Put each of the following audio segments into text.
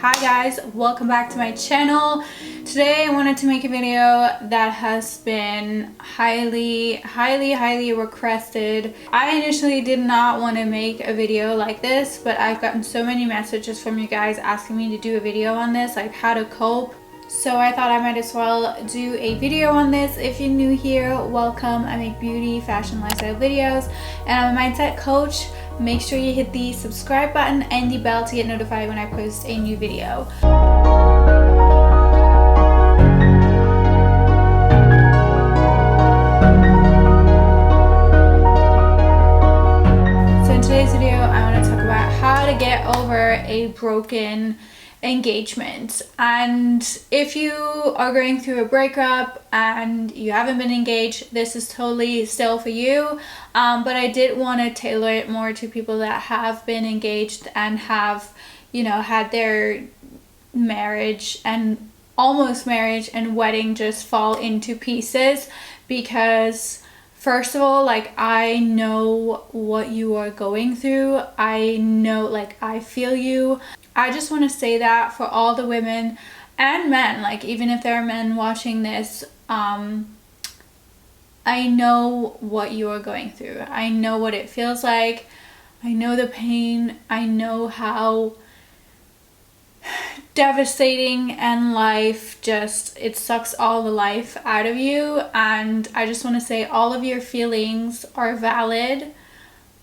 Hi guys, welcome back to my channel. Today I wanted to make a video that has been highly requested. I initially did not want to make a video like this, but I've gotten so many messages from you guys asking me to do a video on this, like how to cope. So I thought I might as well do a video on this. If you're new here, welcome. I make beauty, fashion, lifestyle videos, and I'm a mindset coach. Make sure you hit the subscribe button and the bell to get notified when I post a new video. So in today's video, I want to talk about how to get over a broken engagement. And if you are going through a breakup and you haven't been engaged, this is totally still for you, but I did want to tailor it more to people that have been engaged and have, you know, had their marriage and almost marriage and wedding just fall into pieces. Because first of all, like, I know what you are going through. I know, like, I feel you. I just want to say that for all the women and men, like even if there are men watching this, I know what you are going through. I know what it feels like. I know the pain. I know how devastating and life just, it sucks all the life out of you. And I just want to say all of your feelings are valid.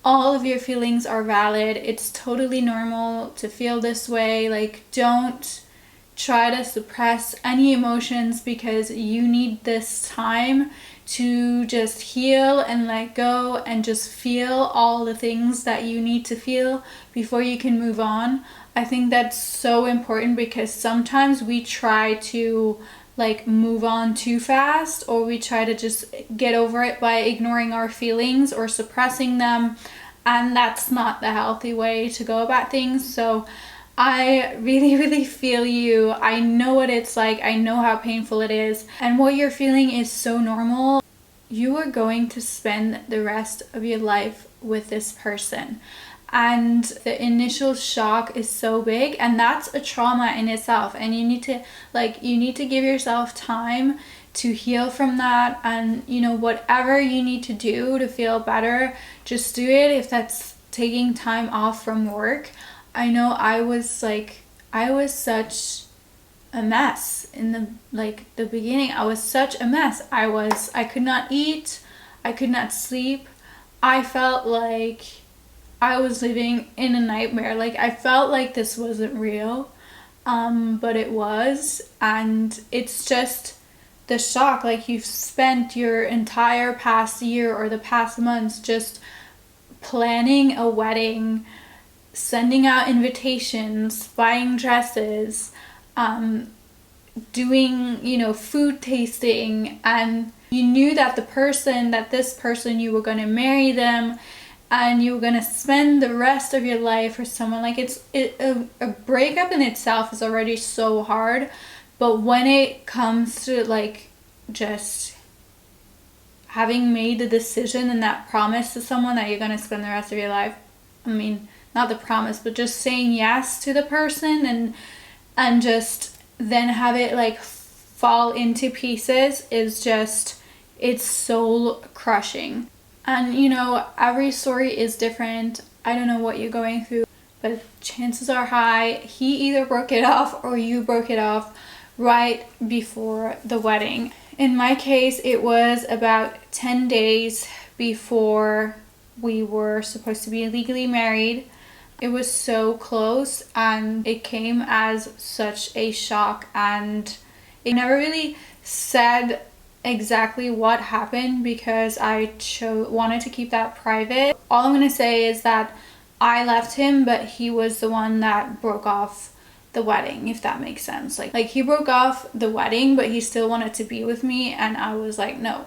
All of your feelings are valid. It's totally normal to feel this way. Like, don't try to suppress any emotions, because you need this time to just heal and let go and just feel all the things that you need to feel before you can move on. I think that's so important, because sometimes we try to like move on too fast, or we try to just get over it by ignoring our feelings or suppressing them, and that's not the healthy way to go about things. So I really feel you. I know what it's like. I know how painful it is, and what you're feeling is so normal. You are going to spend the rest of your life with this person, and the initial shock is so big, and that's a trauma in itself, and you need to give yourself time to heal from that. And you know, whatever you need to do to feel better, just do it. If that's taking time off from work. I know I was such a mess in the beginning. I was such a mess. I could not eat, I could not sleep. I felt like I was living in a nightmare. Like, I felt like this wasn't real, but it was. And it's just the shock. Like, you've spent your entire past year or the past months just planning a wedding, sending out invitations, buying dresses, doing, you know, food tasting, and you knew that this person, you were going to marry them and you were going to spend the rest of your life with someone. Like, a breakup in itself is already so hard, but when it comes to like just having made the decision and that promise to someone that you're going to spend the rest of your life, I mean, not the promise, but just saying yes to the person and just then have it like fall into pieces is just, it's soul crushing. And you know, every story is different. I don't know what you're going through, but chances are high he either broke it off or you broke it off right before the wedding. In my case, it was about 10 days before we were supposed to be legally married. It was so close, and it came as such a shock, and it never really said exactly what happened because I wanted to keep that private. All I'm gonna say is that I left him, but he was the one that broke off the wedding, if that makes sense. Like he broke off the wedding, but he still wanted to be with me, and I was like, no.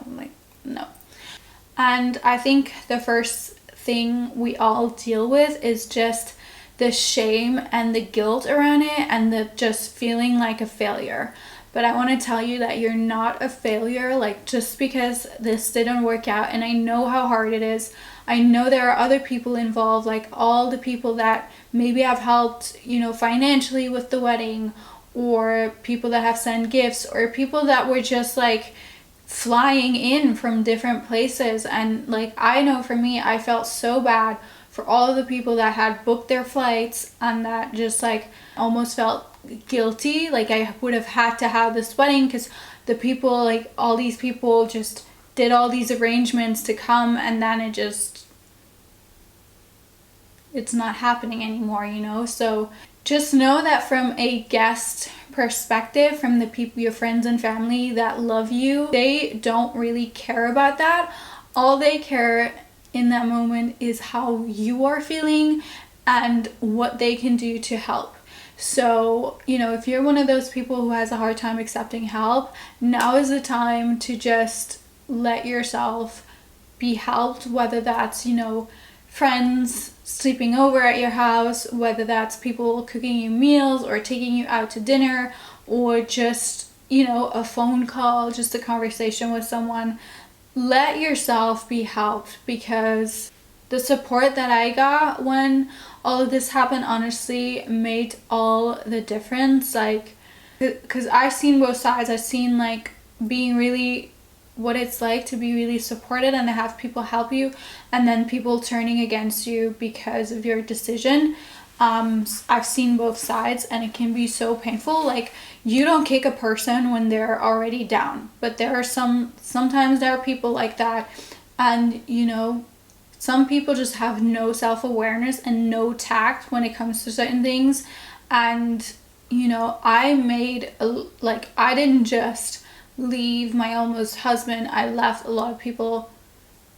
And I think the first thing we all deal with is just the shame and the guilt around it, and the just feeling like a failure. But I want to tell you that you're not a failure. Like, just because this didn't work out, and I know how hard it is, I know there are other people involved, like all the people that maybe have helped, you know, financially with the wedding, or people that have sent gifts, or people that were just like flying in from different places. And like, I know for me, I felt so bad for all of the people that had booked their flights and that just like almost felt guilty, like I would have had to have this wedding because the people, like all these people just did all these arrangements to come, and then it's not happening anymore, you know. So just know that from a guest perspective, from the people, your friends and family that love you, they don't really care about that. All they care in that moment is how you are feeling and what they can do to help. So, you know, if you're one of those people who has a hard time accepting help, now is the time to just let yourself be helped, whether that's, you know, friends sleeping over at your house, whether that's people cooking you meals or taking you out to dinner, or just, you know, a phone call, just a conversation with someone. Let yourself be helped, because the support that I got when all of this happened honestly made all the difference. Like, because I've seen both sides. I've seen like being really, what it's like to be really supported and to have people help you, and then people turning against you because of your decision. I've seen both sides, and it can be so painful. Like, you don't kick a person when they're already down, but there are sometimes there are people like that, and you know, some people just have no self-awareness and no tact when it comes to certain things. And you know, I didn't just leave my almost husband, I left a lot of people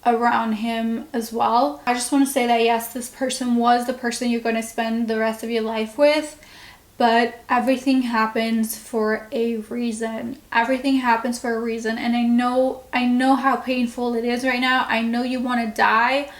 around him as well. I just want to say that yes, this person was the person you're going to spend the rest of your life with, but everything happens for a reason. Everything happens for a reason. And I know how painful it is right now. I know you want to die.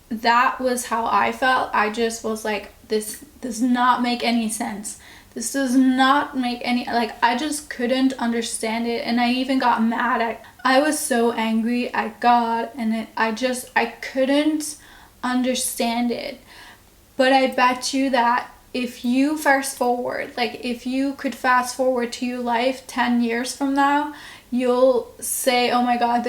That was how I felt. I just was like, this does not make any sense. This does not make any, like, I just couldn't understand it. And I even got mad I was so angry at God, and I couldn't understand it. But I bet you that if you if you could fast forward to your life 10 years from now, you'll say, oh my God,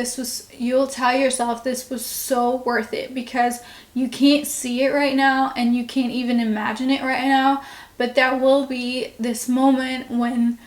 you'll tell yourself this was so worth it, because you can't see it right now and you can't even imagine it right now. But there will be this moment when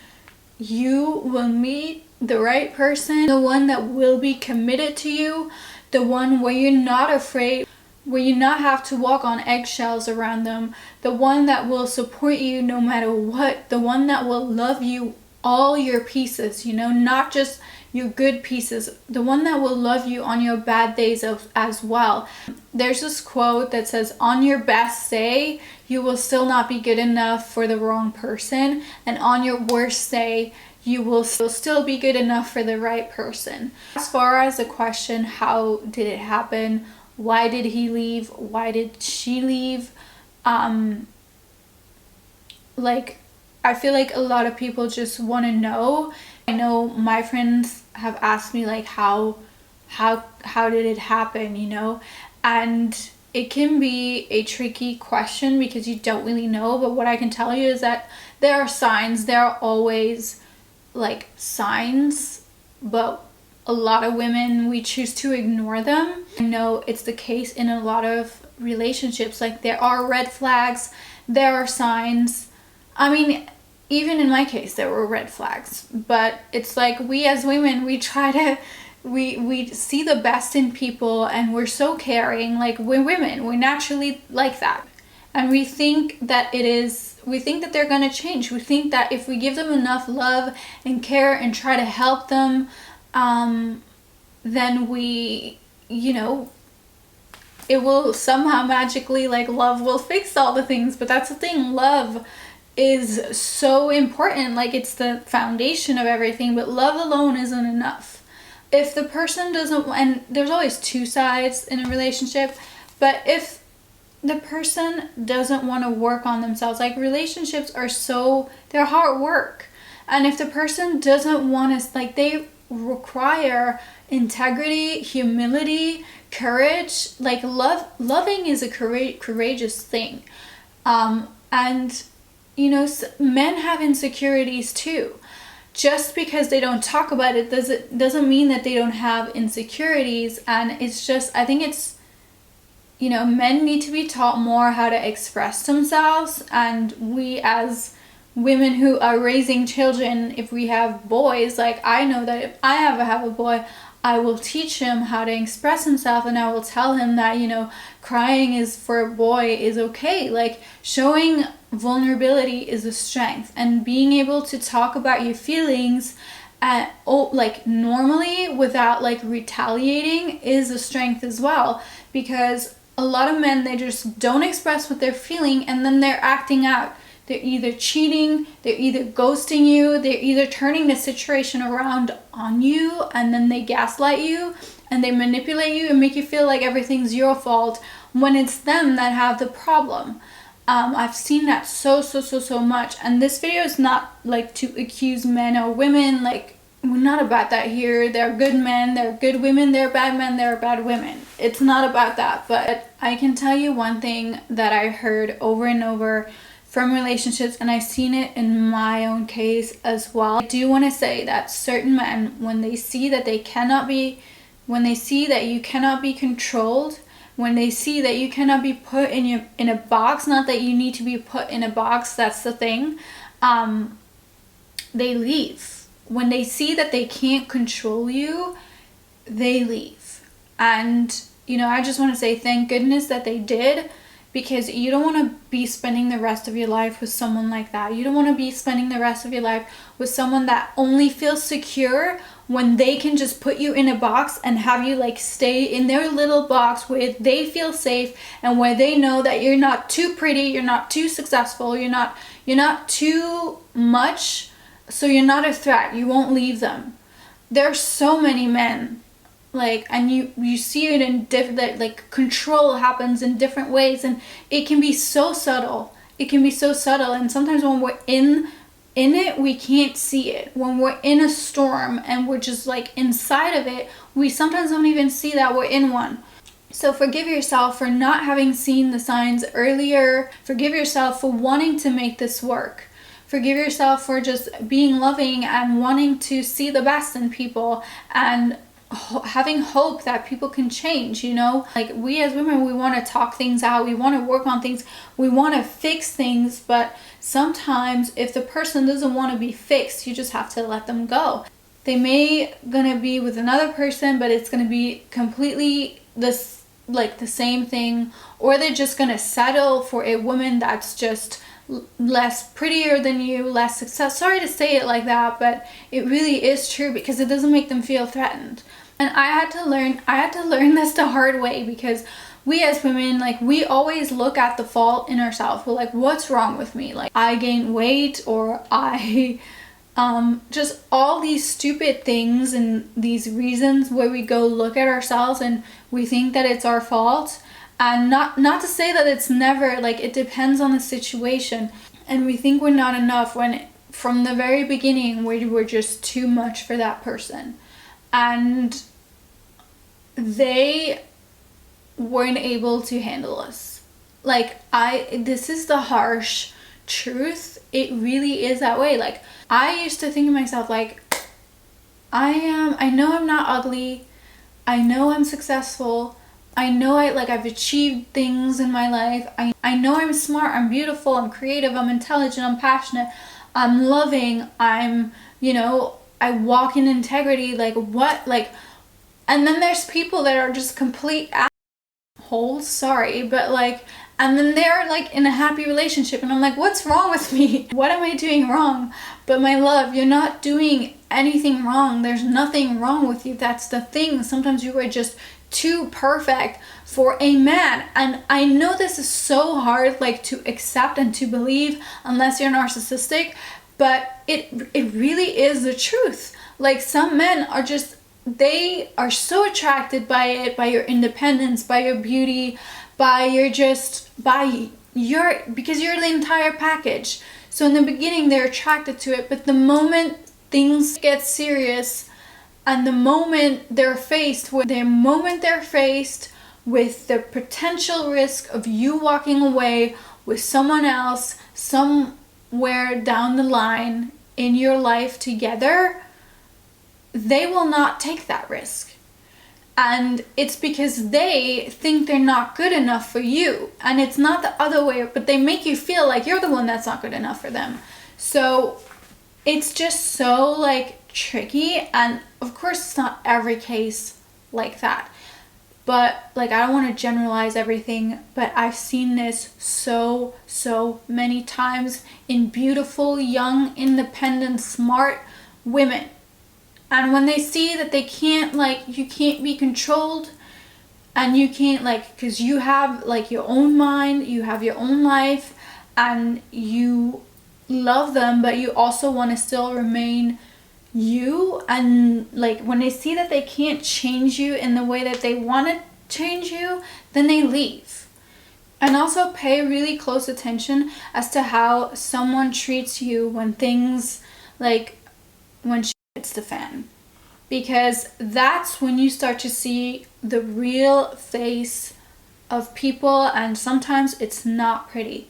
you will meet the right person, the one that will be committed to you, the one where you're not afraid, where you not have to walk on eggshells around them, the one that will support you no matter what, the one that will love you all your pieces, you know, not just your good pieces, the one that will love you on your bad days as well. There's this quote that says, on your best day, you will still not be good enough for the wrong person, and on your worst day, you will still be good enough for the right person. As far as the question, how did it happen? Why did he leave? Why did she leave? I feel like a lot of people just want to know. I know my friends have asked me like, how did it happen, you know? And it can be a tricky question because you don't really know. But what I can tell you is that there are signs. There are always like signs, but a lot of women, we choose to ignore them. I know it's the case in a lot of relationships. Like, there are red flags, there are signs. I mean, even in my case, there were red flags. But it's like, we as women, we try to, we see the best in people, and we're so caring. Like, we're women, we're naturally like that. And we think that they're going to change. We think that if we give them enough love and care and try to help them, then we, you know, it will somehow magically, like, love will fix all the things. But that's the thing, love is so important. Like, it's the foundation of everything, but love alone isn't enough. If the person doesn't, and there's always two sides in a relationship, but if the person doesn't want to work on themselves, like, relationships are they're hard work. And if the person doesn't want to, like, they require integrity, humility, courage. Like loving is a courageous thing. And you know, men have insecurities too. Just because they don't talk about it doesn't mean that they don't have insecurities. And it's just, I think it's, you know, men need to be taught more how to express themselves. And we as women who are raising children, if we have boys, like I know that if I ever have a boy, I will teach him how to express himself, and I will tell him that, you know, crying is for a boy is okay. Like showing vulnerability is a strength, and being able to talk about your feelings like normally without like retaliating is a strength as well. Because a lot of men, they just don't express what they're feeling, and then they're acting out. They're either cheating, they're either ghosting you, they're either turning the situation around on you, and then they gaslight you and they manipulate you and make you feel like everything's your fault when it's them that have the problem. I've seen that so much. And this video is not like to accuse men or women. Like, we're not about that here. There are good men, there are good women, there are bad men, there are bad women. It's not about that. But I can tell you one thing that I heard over and over from relationships, and I've seen it in my own case as well. I do want to say that certain men, when they see that you cannot be controlled, when they see that you cannot be put in a box, not that you need to be put in a box, that's the thing, they leave. When they see that they can't control you, they leave. And you know, I just want to say thank goodness that they did, because you don't want to be spending the rest of your life with someone like that. You don't want to be spending the rest of your life with someone that only feels secure when they can just put you in a box and have you like stay in their little box where they feel safe and where they know that you're not too pretty, you're not too successful, you're not too much, so you're not a threat. You won't leave them. There are so many men, like, and you see it in different, like, control happens in different ways, and it can be so subtle. And sometimes when we're in it, we can't see it. When we're in a storm and we're just like inside of it, we sometimes don't even see that we're in one. So forgive yourself for not having seen the signs earlier. Forgive yourself for wanting to make this work. Forgive yourself for just being loving and wanting to see the best in people and having hope that people can change, you know? Like, we as women, we want to talk things out, we want to work on things, we want to fix things, but sometimes if the person doesn't want to be fixed, you just have to let them go. They may gonna be with another person, but it's gonna be completely the same thing, or they're just gonna settle for a woman that's just less prettier than you, less success. Sorry to say it like that, but it really is true, because it doesn't make them feel threatened. And I had to learn this the hard way, because we as women, like, we always look at the fault in ourselves. We're like, what's wrong with me? Like, I gained weight, or I just all these stupid things and these reasons where we go look at ourselves and we think that it's our fault. And not to say that it's never, like, it depends on the situation, and we think we're not enough when from the very beginning we were just too much for that person, and they weren't able to handle us. Like, this is the harsh truth. It really is that way. Like, I used to think to myself, like, I know I'm not ugly, I know I'm successful, I know I've achieved things in my life. I know I'm smart, I'm beautiful, I'm creative, I'm intelligent, I'm passionate, I'm loving, I'm, you know, I walk in integrity. Like, what? Like, and then there's people that are just complete assholes, sorry, but like, and then they're like in a happy relationship, and I'm like, what's wrong with me? What am I doing wrong? But my love, you're not doing anything wrong. There's nothing wrong with you. That's the thing. Sometimes you are just too perfect for a man. And I know this is so hard, like, to accept and to believe unless you're narcissistic, but it really is the truth. Like, some men are just, they are so attracted by it, by your independence, by your beauty, because you're the entire package. So in the beginning they're attracted to it, but the moment things get serious, And the moment they're faced with the potential risk of you walking away with someone else somewhere down the line in your life together, they will not take that risk. And it's because they think they're not good enough for you. And it's not the other way, but they make you feel like you're the one that's not good enough for them. So it's just so like tricky. And of course it's not every case like that. But like, I don't want to generalize everything, but I've seen this so many times in beautiful, young, independent, smart women. And when they see that they can't, like, you can't be controlled, and you can't, like, because you have, like, your own mind, you have your own life, and you love them, but you also want to still remain you. And, like, when they see that they can't change you in the way that they want to change you, then they leave. And also pay really close attention as to how someone treats you when things, like, when shit hits the fan. Because that's when you start to see the real face of people, and sometimes it's not pretty.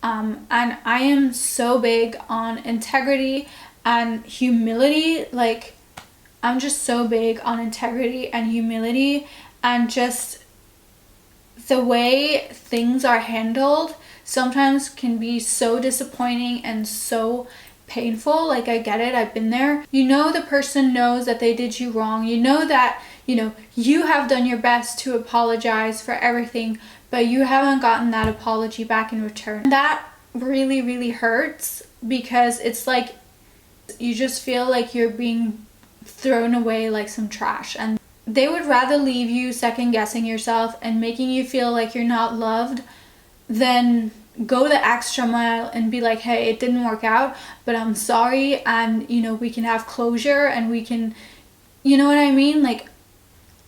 And I am so big on integrity and humility. Like, I'm just so big on integrity and humility, and just the way things are handled sometimes can be so disappointing and so painful. Like, I get it, I've been there. You know, the person knows that they did you wrong. You know that, you know, you have done your best to apologize for everything, but you haven't gotten that apology back in return. That really hurts, because it's like you just feel like you're being thrown away like some trash. And they would rather leave you second guessing yourself and making you feel like you're not loved than go the extra mile and be like, hey, it didn't work out, but I'm sorry, and, you know, we can have closure, and we can, you know what I mean? Like,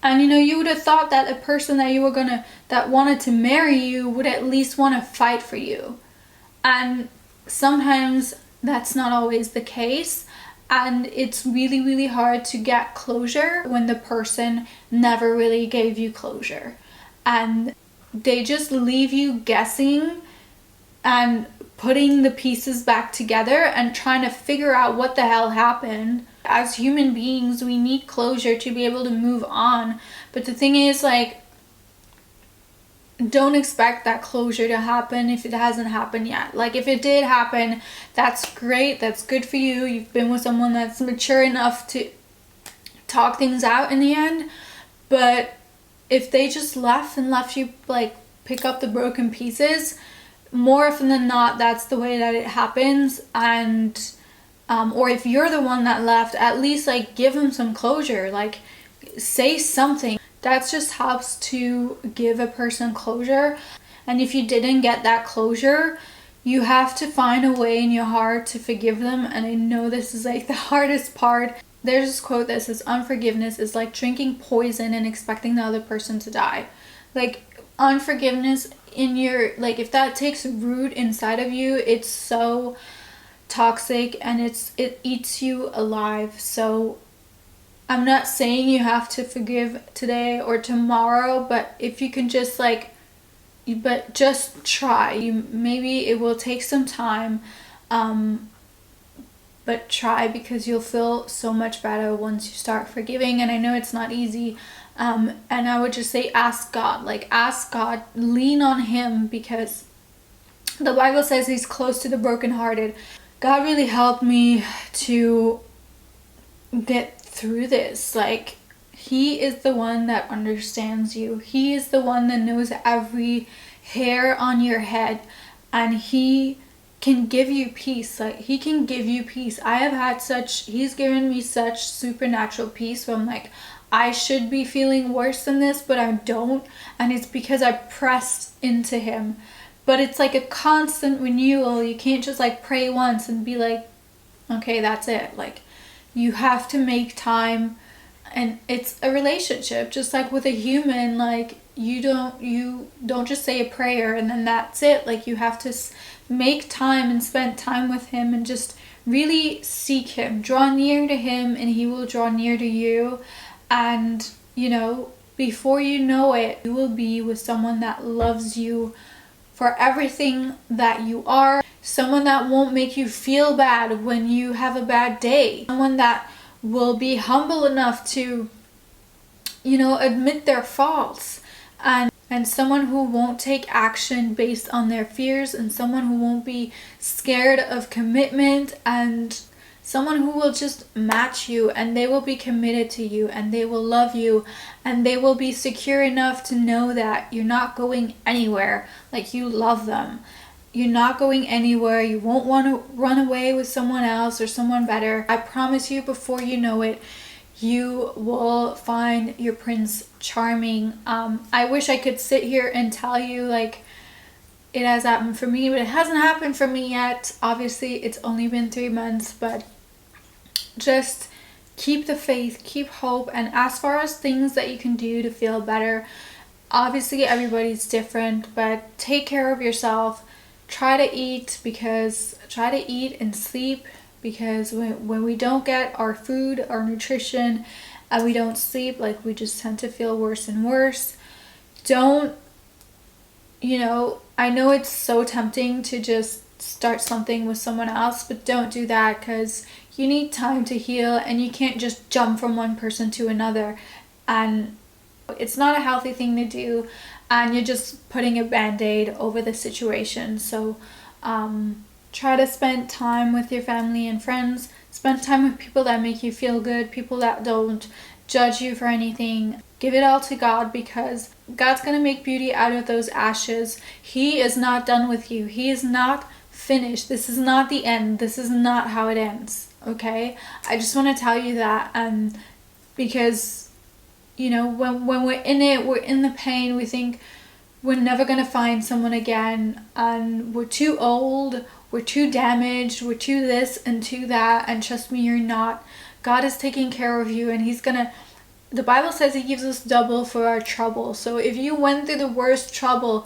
and, you know, you would have thought that a person that wanted to marry you would at least want to fight for you. And sometimes that's not always the case. And it's really hard to get closure when the person never really gave you closure. And they just leave you guessing and putting the pieces back together and trying to figure out what the hell happened. As human beings, we need closure to be able to move on. But the thing is, like, don't expect that closure to happen if it hasn't happened yet. Like, if it did happen, that's great, that's good for you. You've been with someone that's mature enough to talk things out in the end. But if they just left you, like, pick up the broken pieces, more often than not, that's the way that it happens. And or if you're the one that left, at least, like, give them some closure. Like, say something. That just helps to give a person closure. And if you didn't get that closure, you have to find a way in your heart to forgive them. And I know this is, like, the hardest part. There's this quote that says, unforgiveness is like drinking poison and expecting the other person to die. Like, unforgiveness in your, like, if that takes root inside of you, it's so toxic, and it eats you alive. So I'm not saying you have to forgive today or tomorrow, but if you can just, like, but just try. Maybe it will take some time, but try, because you'll feel so much better once you start forgiving. And I know it's not easy, and I would just say ask God. Like, ask God, lean on Him, because the Bible says He's close to the brokenhearted. God really helped me to get through this. Like, He is the one that understands you. He is the one that knows every hair on your head, and He can give you peace. Like, He can give you peace. He's given me such supernatural peace where I'm like, I should be feeling worse than this, but I don't, and it's because I pressed into Him. But it's like a constant renewal. You can't just, like, pray once and be like, okay, that's it. Like, you have to make time, and it's a relationship, just like with a human. Like, you don't just say a prayer and then that's it. Like, you have to make time and spend time with him and just really seek him. Draw near to him and he will draw near to you. And, you know, before you know it, you will be with someone that loves you for everything that you are. Someone that won't make you feel bad when you have a bad day. Someone that will be humble enough to, you know, admit their faults. And someone who won't take action based on their fears, and someone who won't be scared of commitment, and someone who will just match you, and they will be committed to you, and they will love you, and they will be secure enough to know that you're not going anywhere. Like, you love them. You're not going anywhere. You won't want to run away with someone else or someone better. I promise you, before you know it, you will find your Prince Charming. I wish I could sit here and tell you like it has happened for me, but it hasn't happened for me yet. Obviously, it's only been 3 months, but just keep the faith, keep hope. And as far as things that you can do to feel better, obviously everybody's different, but take care of yourself. Try to eat and sleep, because when we don't get our food, our nutrition, and we don't sleep, like, we just tend to feel worse and worse. Don't, you know, I know it's so tempting to just start something with someone else, but don't do that, because you need time to heal and you can't just jump from one person to another, and it's not a healthy thing to do, and you're just putting a band-aid over the situation. So try to spend time with your family and friends. Spend time with people that make you feel good, people that don't judge you for anything. Give it all to God, because God's going to make beauty out of those ashes. He is not done with you. He is not finished. This is not the end. This is not how it ends. Okay? I just want to tell you that. Because, you know, when we're in it, we're in the pain, we think we're never going to find someone again, and we're too old, we're too damaged, we're too this and too that, and trust me, you're not. God is taking care of you, and he's gonna, the Bible says he gives us double for our trouble. So if you went through the worst trouble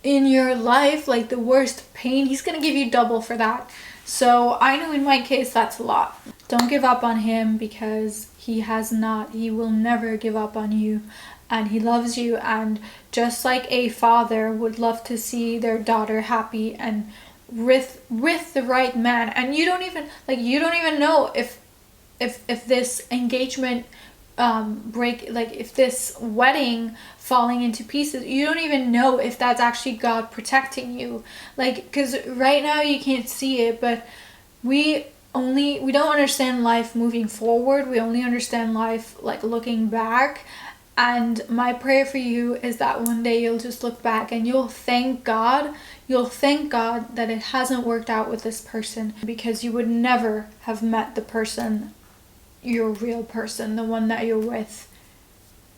in your life, like the worst pain, he's gonna give you double for that. So I know in my case that's a lot. Don't give up on him, because he will never give up on you, and he loves you. And just like a father would love to see their daughter happy and with the right man, and you don't even know if this engagement if this wedding falling into pieces, you don't even know if that's actually God protecting you. Like, because right now you can't see it, but we don't understand life moving forward. We only understand life like looking back. And my prayer for you is that one day you'll just look back and you'll thank God that it hasn't worked out with this person, because you would never have met the person, your real person, the one that you're with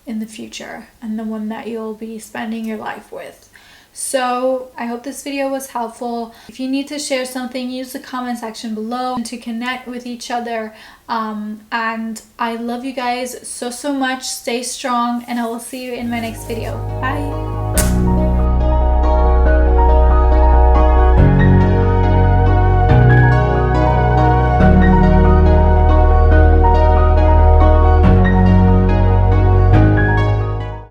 in the future, and the one that you'll be spending your life with. So I hope this video was helpful. If you need to share something, use the comment section below to connect with each other. And I love you guys so much. Stay strong, and I will see you in my next video. Bye.